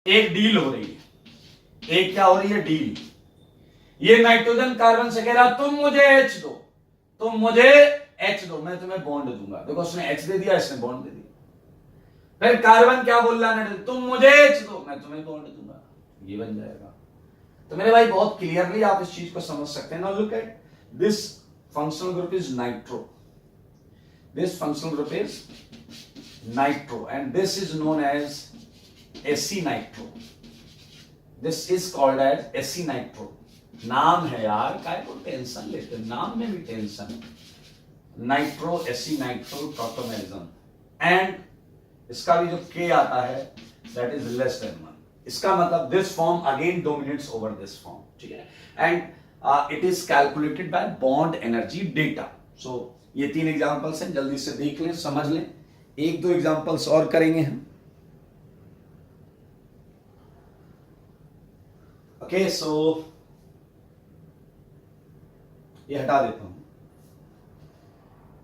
एक डील हो रही है, एक क्या हो रही है, डील। ये नाइट्रोजन कार्बन से कह रहा तुम मुझे एच दो, तुम मुझे एच दो, मैं तुम्हें बॉन्ड दूंगा। देखो उसने एच दे दिया, इसने बॉन्ड दे दिया। फिर कार्बन क्या बोल रहा है, तुम मुझे एच दो, मैं तुम्हें बॉन्ड दूंगा, ये बन जाएगा। तो मेरे भाई बहुत क्लियरली आप इस चीज को समझ सकते हैं। Now look at this functional group is nitro, this functional group is nitro and this is known as aci nitro, this is called as aci nitro. नाम है यार, काय को टेंशन लेते हैं, नाम में भी टेंशन है। नाइट्रो एसी-नाइट्रो टॉटोमेरिज्म, एंड इसका भी जो के आता है दैट इज लेस देन 1। इसका मतलब this form again dominates over this form, ठीक है। And it is calculated by bond energy data. So ये 3 एग्जांपल्स हैं, जल्दी से देख लें, समझ लें। 1-2 एग्जांपल्स और करेंगे हम। ओके, सो ये हटा देता हूं,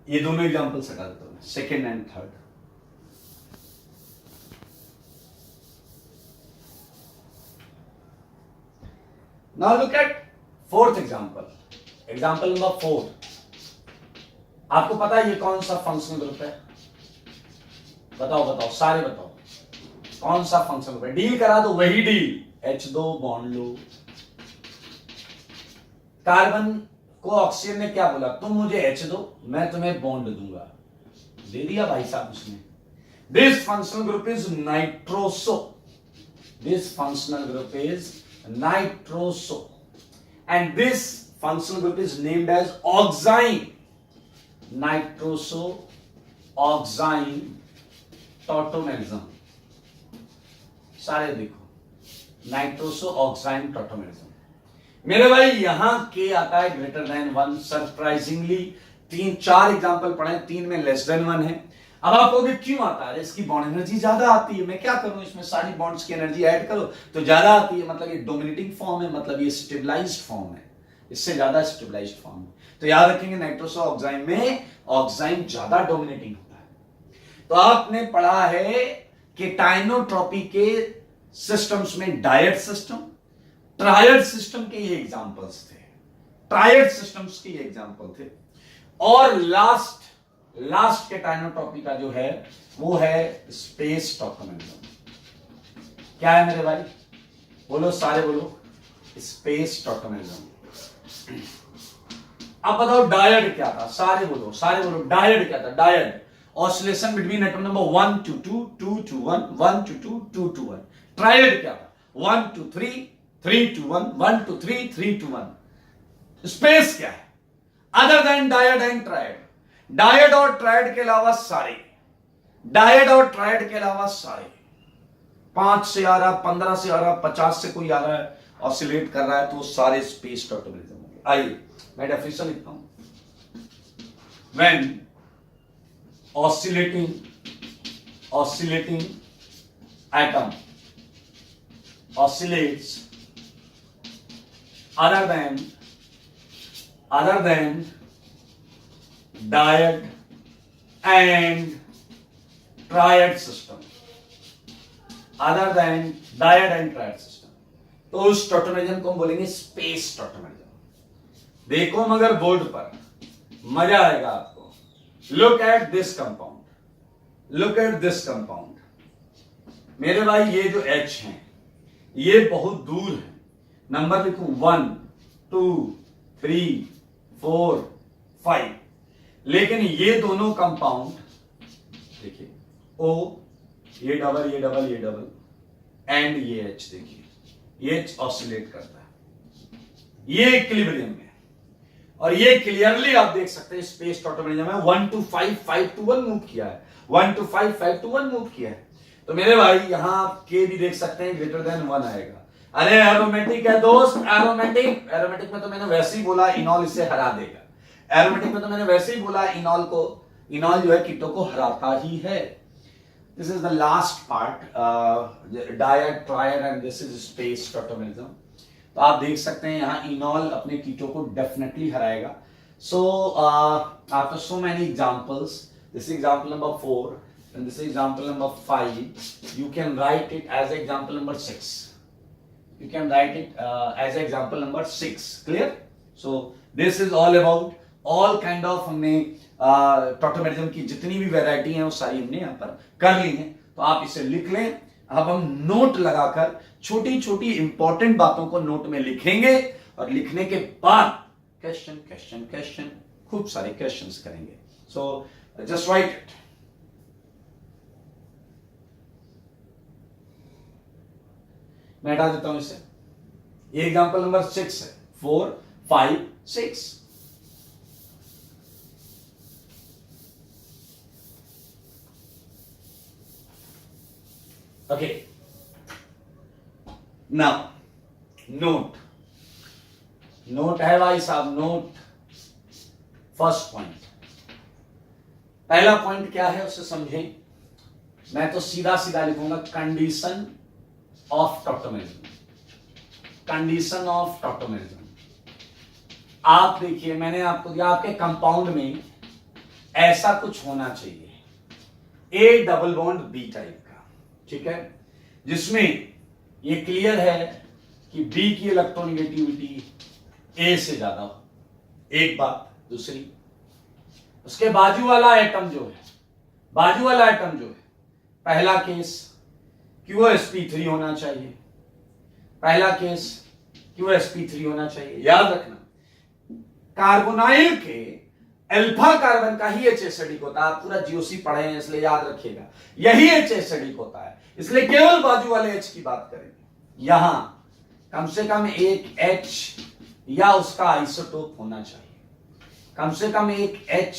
ये दोनों एग्जांपल्स हटा देता हूं, second and third. Now look eight fourth example, example number 4। आपको पता है ये कौन सा फंक्शनल ग्रुप है? बताओ सारे बताओ, कौन सा फंक्शनल ग्रुप है? डील करा दो, वही डील, H दो, बॉन्ड लो। कार्बन को ऑक्सीजन ने क्या बोला, तुम मुझे H दो, मैं तुम्हें बॉन्ड दूंगा, दे दिया भाई साहब उसने। This functional group is nitroso, this functional group is nitroso and this functional group is named as oxime, nitroso oxime tautomerism. सारे देखो, नाइट्रोसो ऑक्साइन टॉटोमेरिज्म। मेरे भाई यहां के आता है ग्रेटर देन 1, सरप्राइजिंगली 3-4 एग्जांपल पढ़े, 3 में लेस देन 1 है। अब आप कहोगे क्यों आता है? इसकी बॉन्ड एनर्जी ज्यादा आती है, मैं क्या करूं, इसमें सारी बॉन्ड्स की एनर्जी ऐड करो तो ज्यादा आती है, मतलब ये डोमिनेटिंग फॉर्म है, मतलब ये स्टेबलाइज्ड फॉर्म है, इससे ज्यादा स्टेबलाइज्ड फॉर्म है। तो याद रखेंगे नाइट्रोसो ऑक्साइन में ऑक्साइन ज्यादा डोमिनेटिंग होता है। तो आपने पढ़ा है कि टाइनोट्रॉपी के सिस्टम्स में डायड सिस्टम, ट्रायड सिस्टम के ये एग्जांपल्स थे, ट्रायड सिस्टम्स के ये एग्जांपल थे। और लास्ट के टाइनोट्रॉपी का जो है वो है स्पेस टॉटोमेरिज्म। क्या है मेरे भाई? बोलो, सारे बोलो, स्पेस टॉटोमेरिज्म। अब बताओ डायड क्या था? सारे बोलो डायड क्या था? Dyad oscillation between atom number 1 to 2, 2 to 1, 1 to 2, 2 to 1। Triad क्या था? 1 to 3, 3 to 1, 1 to 3, 3 to 1। Space क्या है other than dyad and triad? Dyad और ट्रायड के अलावा सारे, डायड और ट्रायड के अलावा सारे 5 से आ रहा, 15 से आ रहा, 50 से कोई आ रहा है, ऑसिलेट कर रहा है, तो सारे स्पेस टॉटोमेरिज्म होंगे। आइए मैं डेफिनेशन लिखता हूं। When oscillating atom oscillates other than diad and triad system, other than diad and triad system, तो उस टॉटोमेरिज्म को हम बोलेंगे स्पेस टॉटोमेरिज्म। देखो मगर बोर्ड पर, मजा आएगा आपको। Look at this compound, look at this compound. मेरे भाई ये जो H है ये बहुत दूर है, नंबर लिखूं 1 2 3 4 5, लेकिन ये दोनों कंपाउंड देखिए, O, ये डबल एंड ये H, देखिए ये H ऑसिलेट करता है, ये इक्विलिब्रियम में, और ये क्लियरली आप देख सकते हैं स्पेस टॉटोमेरिज्म में 1 to 5, 5 to 1 मूव किया है, 1 to 5, 5 to 1 मूव किया है। तो मेरे भाई यहां आप के भी देख सकते हैं ग्रेटर देन 1 आएगा। अरे एरोमेटिक है दोस्त, एरोमेटिक में तो मैंने वैसे ही बोला इनॉल इसे हरा देगा। एरोमेटिक में तो मैंने वैसे ही बोला इनॉल जो है कीटो को हराता ही है। This is the last part, dyad, triad and this is space tautomerism. तो आप देख सकते हैं यहां इनॉल अपने कीटो को डेफिनेटली हराएगा। So after so many examples, this example number 4, and this is example number 5, you can write it as example number 6. You can write it as example number 6. Clear? So this is all about all kind of हमने tautomerism की जितनी भी variety है वो सारी हमने यहाँ पर कर ली है। तो आप इसे लिख लें। अब हम नोट लगाकर छोटी छोटी इंपॉर्टेंट बातों को नोट में लिखेंगे और लिखने के बाद क्वेश्चन क्वेश्चन क्वेश्चन खूब सारे क्वेश्चंस करेंगे। So just right it. मैं हटा देता हूं इसे। ये एग्जांपल नंबर 6 है। 4 5 6। ओके, नाउ नोट है भाई साहब, नोट। फर्स्ट पॉइंट, पहला पॉइंट क्या है उसे समझें। मैं तो सीधा सीधा लिखूंगा condition of tautomerism. Condition of tautomerism. आप देखिए, मैंने आपको दिया आपके कंपाउंड में ऐसा कुछ होना चाहिए, A double bond B type का, ठीक है, जिसमें ये क्लियर है कि बी की इलेक्ट्रोनेगेटिविटी ए से ज्यादा हो। एक बात। दूसरी, उसके बाजू वाला एटम जो है, पहला केस QsP3 होना चाहिए। पहला केस QsP3 होना चाहिए। याद रखना, कार्बोनाइल के अल्फा कार्बन का ही H एसिडिक होता है। आप पूरा GOC पढ़े हैं इसलिए याद रखिएगा, यही H एसिडिक होता है, इसलिए केवल बाजू वाले H की बात करेंगे। यहां कम से कम एक H या उसका आइसोटोप होना चाहिए। कम से कम एक H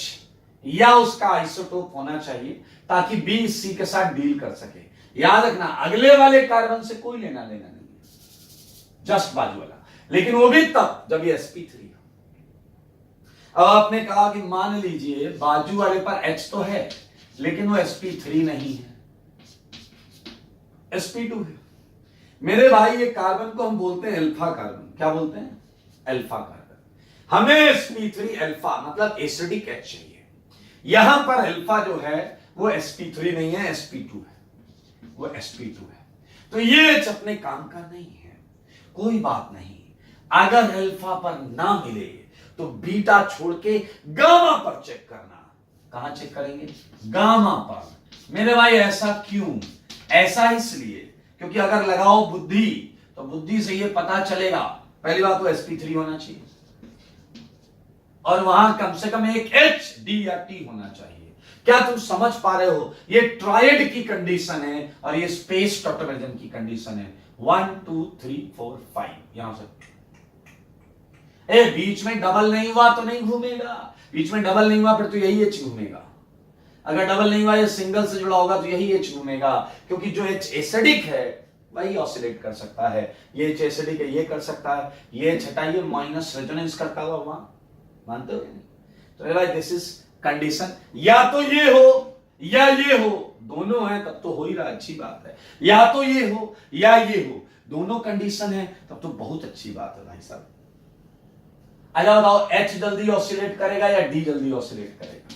या उसका आइसोटोप होना चाहिए ताकि B C के साथ डील कर सके। याद रखना, अगले वाले कार्बन से कोई लेना देना नहीं है, जस्ट बाजू वाला, लेकिन वो भी तब जब ये sp3 हो। अब आपने कहा कि मान लीजिए बाजू वाले पर H तो है लेकिन वो sp3 नहीं है, sp2 है। मेरे भाई, ये कार्बन को हम बोलते हैं अल्फा कार्बन। क्या बोलते हैं? Alpha carbon. हमें sp3 अल्फा मतलब एसिडिक H चाहिए। यहां पर अल्फा जो है वो sp3 नहीं है, sp2 है, वो sp2 है। तो ये H अपने काम का नहीं है, कोई बात नहीं। अगर अल्फा पर ना मिले तो बीटा छोड़ के गामा पर चेक करना। कहां चेक करेंगे? गामा पर। मेरे भाई ऐसा क्यों? ऐसा इसलिए क्योंकि अगर लगाओ बुद्धि तो बुद्धि से ये पता चलेगा, पहली बात तो sp3 होना चाहिए और वहां कम से कम एक H D या T होना चाहिए। क्या तुम समझ पा रहे हो? ये ट्रायड की कंडीशन है और ये स्पेस टॉटोमेरिज्म की कंडीशन है। 1 2 3 4 5 यहां से। बीच में डबल नहीं हुआ तो नहीं घूमेगा, बीच में डबल नहीं हुआ फिर तो यही H घूमेगा। अगर डबल नहीं हुआ ये सिंगल से जुड़ा होगा तो यही H घूमेगा, क्योंकि जो H एसिडिक है वही ऑसिलेट कर सकता है। ये H एसिडिक है, ये कर सकता है, ये H हटाइए माइनस रेजोनेंस करता हुआ वहां। मानते हो? तो भाई दिस इज कंडीशन। या तो ये हो या ये हो, दोनों है तब तो हो ही रहा, अच्छी बात है। या तो ये हो या ये हो, दोनों कंडीशन है तब तो बहुत अच्छी बात है भाई साहब। अच्छा बताओ, H जल्दी ऑसिलेट करेगा या D जल्दी ऑसिलेट करेगा?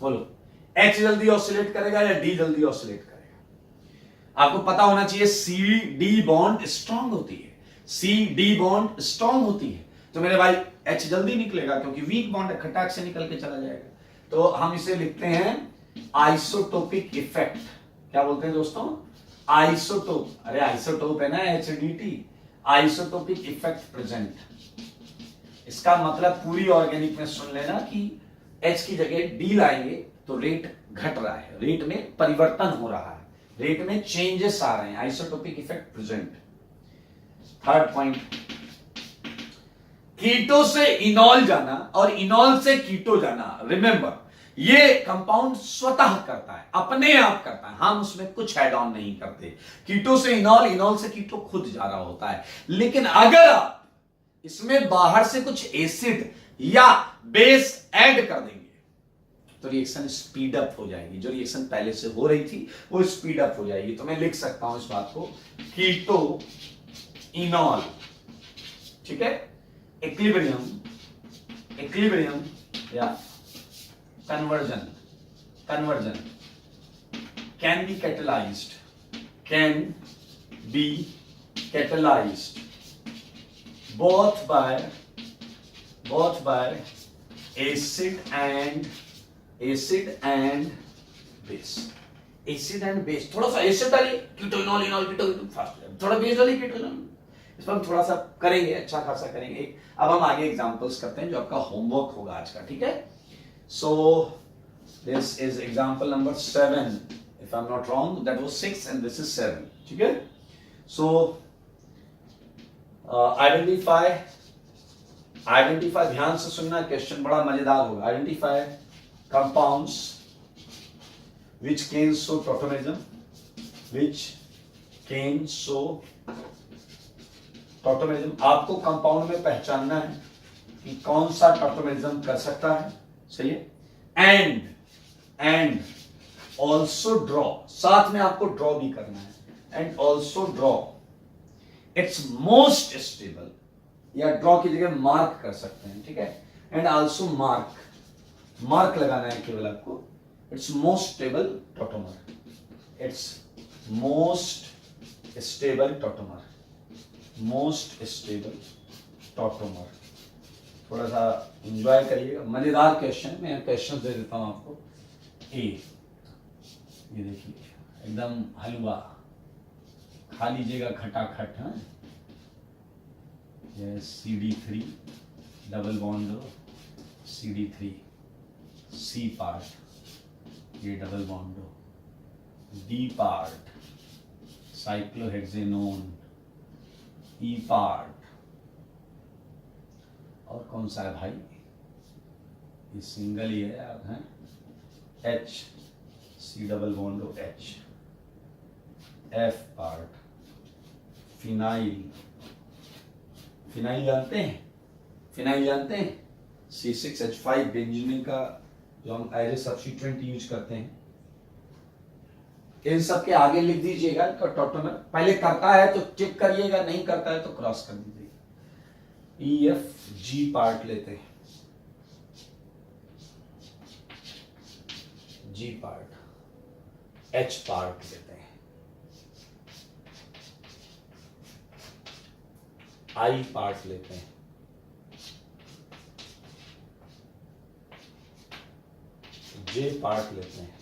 बोलो, H जल्दी ऑसिलेट करेगा या D जल्दी ऑसिलेट करेगा? आपको पता होना चाहिए C-D बॉन्ड स्ट्रांग होती है, C-D बॉन्ड स्ट्रांग होती है। तो मेरे भाई H जल्दी निकलेगा क्योंकि वीक बॉन्ड खटाक से निकल के चला जाएगा। तो हम इसे लिखते हैं आइसोटोपिक इफेक्ट। क्या बोलते हैं दोस्तों? आइसोटोप। अरे आइसोटोप है ना HDT, आइसोटोपिक इफेक्ट प्रेजेंट। इसका मतलब पूरी ऑर्गेनिक में सुन लेना कि H की जगह D लाएंगे तो रेट घट रहा है, रेट में परिवर्तन हो रहा है, रेट में चेंजेस आ रहे हैं, isotopic effect present. Third point, keto से इनॉल जाना और इनॉल से कीटो जाना। रिमेंबर, ये कंपाउंड स्वतः करता है, अपने आप करता है, हम उसमें कुछ ऐड ऑन नहीं करते। कीटो से इनॉल, इनॉल से कीटो खुद जा रहा होता है। लेकिन अगर आप इसमें बाहर से कुछ एसिड या बेस ऐड कर देंगे तो रिएक्शन स्पीड अप हो जाएगी। जो रिएक्शन पहले से हो रही थी वो स्पीड अप हो जाएगी। तो मैं लिख सकता हूं इस बात को, कीटो इनॉल, ठीक है, इक्विलिब्रियम या conversion can be catalyzed, can be catalyzed both by acid and base. Acid and base, थोड़ा सा एसिड डालिए, कीटोइनॉल, इनॉल, कीटोन फास्ट, थोड़ा बेस डालिए, कीटोइनॉल। इस पर हम थोड़ा सा करेंगे, अच्छा खासा करेंगे। अब हम आगे एग्जांपल्स करते हैं जो आपका होमवर्क होगा आज का, ठीक है। So this is example number 7, if I am not wrong, that was 6 and this is 7, ठीक है। सो आइडेंटिफाई, ध्यान से सुनना, क्वेश्चन बड़ा मजेदार होगा। Identify compounds which can show tautomerism, आपको कंपाउंड में पहचानना है कि कौन सा टॉटोमेरिज्म कर सकता है, सही है। एंड ऑल्सो ड्रॉ, साथ में आपको ड्रॉ भी करना है, and also draw it's most stable, या ड्रॉ की जगह मार्क कर सकते हैं, ठीक है। एंड ऑल्सो मार्क लगाना है केवल आपको, its most stable tautomer, its most stable tautomer। थोड़ा सा एंजॉय करिएगा, मजेदार क्वेश्चन, मैं क्वेश्चन दे देता हूं आपको। ये देखिए एकदम हलवा, खा लीजिएगा खटाखट। हाँ, ये CD3 double bond CD3 C part, ये double bond, D part cyclohexanone, E part, और कौन सा है भाई, ये सिंगल ही है यार, हैं, H C double bond H, F part phenyl जानते हैं, C6H5 बेंजीन का जो हम एज ए सब्स्टिट्यूएंट यूज करते हैं। इन सब के आगे लिख दीजिएगा टॉटोमर, पहले करता है तो टिक करिएगा, नहीं करता है तो क्रॉस कर दीजिएगा। EFG पार्ट लेते हैं, G पार्ट, H पार्ट लेते हैं, I पार्ट लेते हैं, J पार्ट लेते हैं,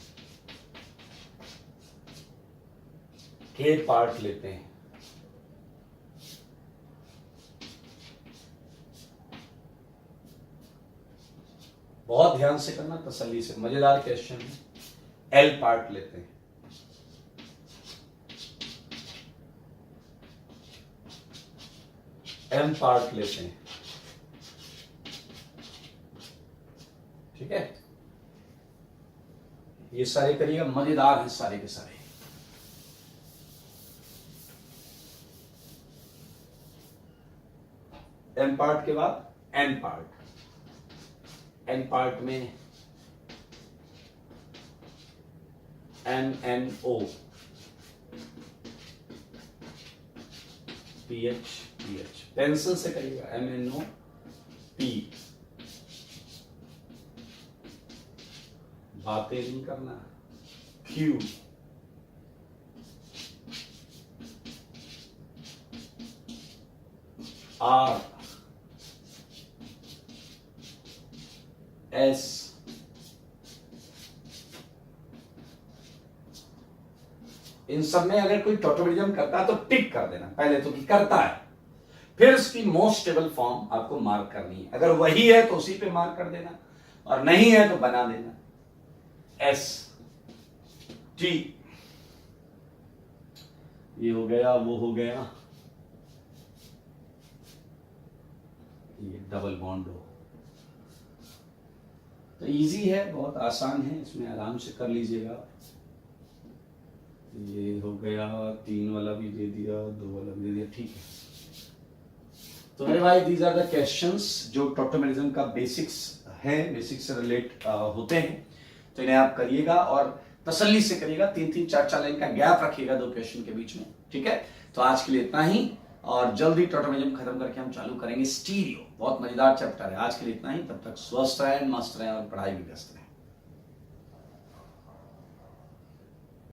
K पार्ट लेते हैं, बहुत ध्यान से करना, तसल्ली से, मजेदार क्वेश्चन है। L पार्ट लेते हैं, M पार्ट लेते हैं, ठीक है। ये सारे करिएगा, मजेदार हैं सारे के सारे। M पार्ट के बाद N पार्ट में MNO, PH, पेंसिल से करिएगा, MNO P, बातें नहीं करना, Q, R, S, इन सब में अगर कोई टॉटोमेरिज्म करता है तो टिक कर देना पहले तो कि करता है, फिर उसकी मोस्ट स्टेबल फॉर्म आपको मार्क करनी है। अगर वही है तो उसी पे मार्क कर देना, और नहीं है तो बना देना। S, T, ये हो गया, वो हो गया, ये डबल बॉन्ड हो। तो इजी है, बहुत आसान है, इसमें आराम से कर लीजिएगा। ये हो गया, 3 वाला भी दे दिया, 2 वाला भी दे दिया, ठीक है। तो मेरे भाई दीज आर द क्वेश्चंस जो टॉटोमेरिज्म का बेसिक्स है, बेसिक्स से रिलेट होते हैं, तो इन्हें आप करिएगा और तसल्ली से करिएगा। 3-3, 4-4 लाइन का गैप रखिएगा 2 क्वेश्चन के बीच में, ठीक है। तो आज के लिए इतना ही, और जल्दी टॉटोमेरिज्म खत्म करके हम चालू करेंगे स्टीरियो, बहुत मजेदार चैप्टर है। आज के लिए इतना ही, तब तक स्वस्थ रहें, मस्त रहें और पढ़ाई भी व्यस्त रहें।